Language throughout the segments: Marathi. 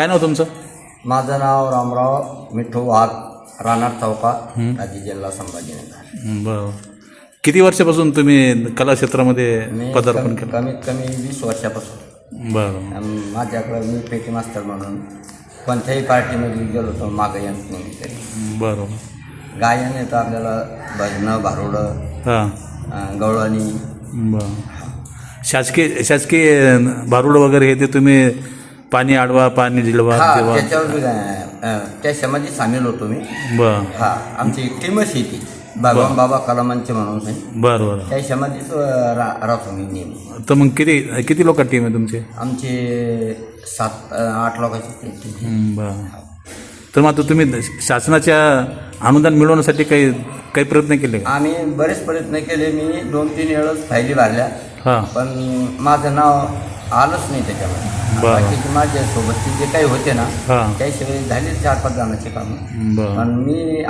काय नाव तुमचं? माझं नाव रामराव मिठू वाघ, राहणार चौका, आजी जिल्हा संभाजीनगर. बरं. किती वर्षापासून तुम्ही कला क्षेत्रामध्ये मी पदार्पण केलं? कमीत कमी 20 वर्षापासून. बरं. माझ्याकडं मी पेटी मास्तर म्हणून कोणत्याही पार्टीमध्ये गेलो होतो मागं यंत्र नाही. बरं. गायन येतं आपल्याला, भजनं, भारुडं, हां. गवळणी. बरं. शासकीय भारुड वगैरे हे ते तुम्ही पाणी अडवा, पाणी जिलवा, तेव्हा त्याच्यावर बी त्याच्यामध्ये सामील होतो मी. बरं. आमची टीमच ही ती भगवान बाबा कलामांचे म्हणून बरं बरं. त्याच्यामध्येच राहतो मी नेहमी. तर मग किती लोक टीम आहे तुमची? आमचे 7-8 लोकांची टीम. बरं. तर मग आता तुम्ही शासनाच्या अनुदान मिळवण्यासाठी काही प्रयत्न केले? आम्ही बरेच प्रयत्न केले. मी 2-3 वेळेस फायली भरल्या, हां. पण माझं नाव आलंच नाही त्याच्यामध्ये. बाकीचे माझ्यासोबतचे जे काही होते ना, हां. त्याशिवाय झाले 4-5 जणांचे कामं. बरं. पण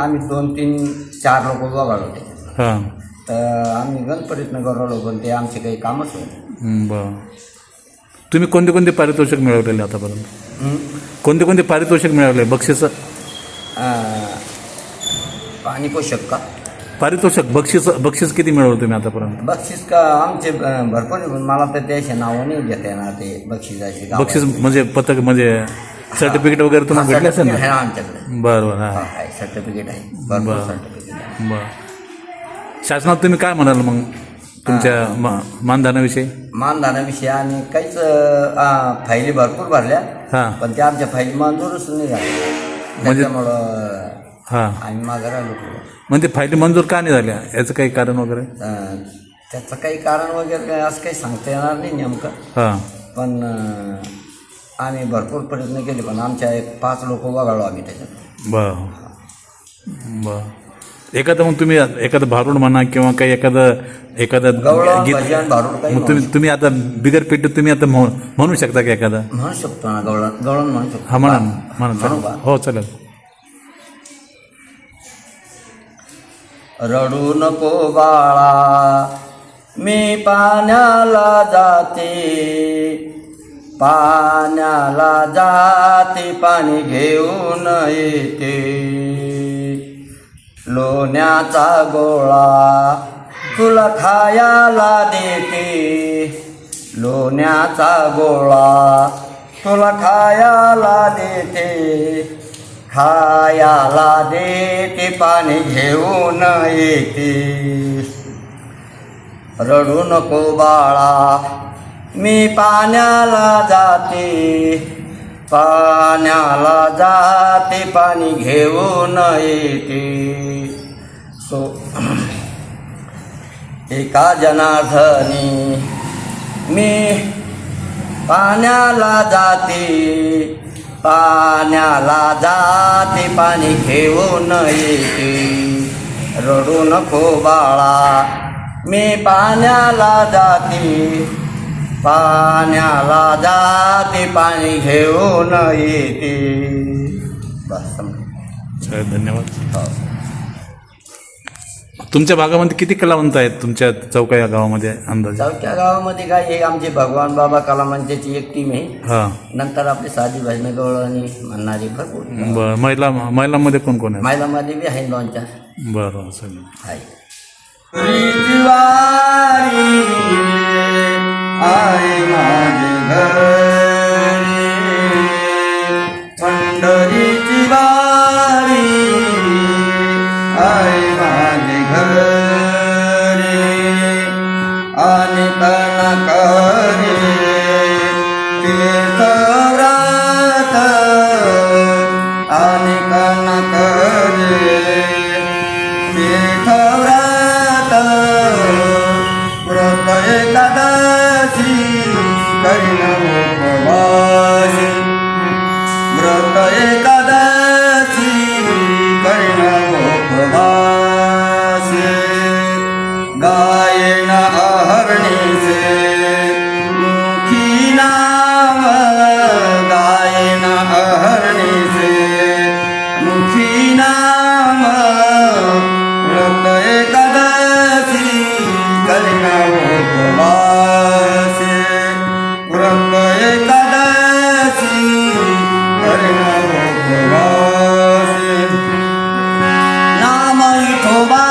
आम्ही 2-3-4 लोक वगळले होते. हां. तर आम्ही गण प्रयत्न करलो, पण ते आमचे काही कामच होईल. बरं. तुम्ही कोणते पारितोषिक मिळवलेले आतापर्यंत? कोणते पारितोषिक मिळवले? बक्षीस, पाणी पोषक का पारितोषिक, बक्षीस किती मिळवलं तुम्ही आतापर्यंत? बक्षीस का आमचे भरपूर आहे, पण मला तर त्याचे नावं नाही घेता येणार. ते बक्षिसाचे बक्षीस म्हणजे पथक म्हणजे सर्टिफिकेट वगैरे तुम्हाला भेटले असेल ना? आहे आमच्याकडे. बरं बरं. हां. आहे, सर्टिफिकेट आहे, भरपूर सर्टिफिकेट आहे. बरं. शासनात तुम्ही काय म्हणाल मग तुमच्या मानधनाविषयी? मानधनाविषयी आम्ही काहीच फायली भरपूर भरल्या, हां. पण त्या आमच्या फायली मंजूरच नाही झाल्या. त्याच्यामुळं हां. आम्ही मागं राहिलो. म्हणजे फायली मंजूर का नाही झाल्या, याचं काही कारण वगैरे? त्याचं काही कारण वगैरे काय असं काही सांगता येणार नाही नेमकं. हां. पण आम्ही भरपूर प्रयत्न केले, पण आमच्या 5 लोक वगळलो आम्ही त्याच्यात. बरं बरं. एखादं मग तुम्ही एखादं भारुड म्हणा किंवा काही एखादं गवळण, गीत, भजन, भारुड काही मग तुम्ही आता बिगर पेटीत तुम्ही आता म्हणू शकता की एखादा? म्हणू शकतो ना, गवळण म्हणू शकतो. हा, म्हणा म्हणू का? हो, चालेल. रडू नको बाळा, मी पाण्याला जाते, पाण्याला जाते, पाणी घेऊन येते. लोण्याचा गोळा तुला खायला देते, लोण्याचा गोळा तुला खायला देते, खायला देते, पाणी घेऊन येते. रडू नको बाळा, मी पाण्याला जाते, पाण्याला जाते, पाणी घेऊन येते. एका जनार्दनी मी पाण्याला जाते, पाण्याला जाते, पाणी घेऊन येते. रडू नको बाळा, मी पाण्याला जाते, पाण्याला जाते, पाणी घेऊन येते. बस. धन्यवाद. तुमच्या भागामध्ये किती कलावंत आहेत तुमच्या चौका या गावामध्ये अंदाजे? चौक्या गावामध्ये काय, हे आमचे भगवान बाबा कलामांच्याची एक टीम आहे. हां. नंतर आपली साधी भजनं, गवळणी म्हणणारी भरपूर. बरं. महिलांमध्ये कोण कोण आहे? महिलांमध्ये बी आहे 2-4. बरं. असं आहे. रिजवारी आहे माझे घरी, पंढरीची वारी आहे माझे घरी, आणि कनकरी तीर्थव्रत, आणि कनकरी तीर्थव्रत. वाघोबा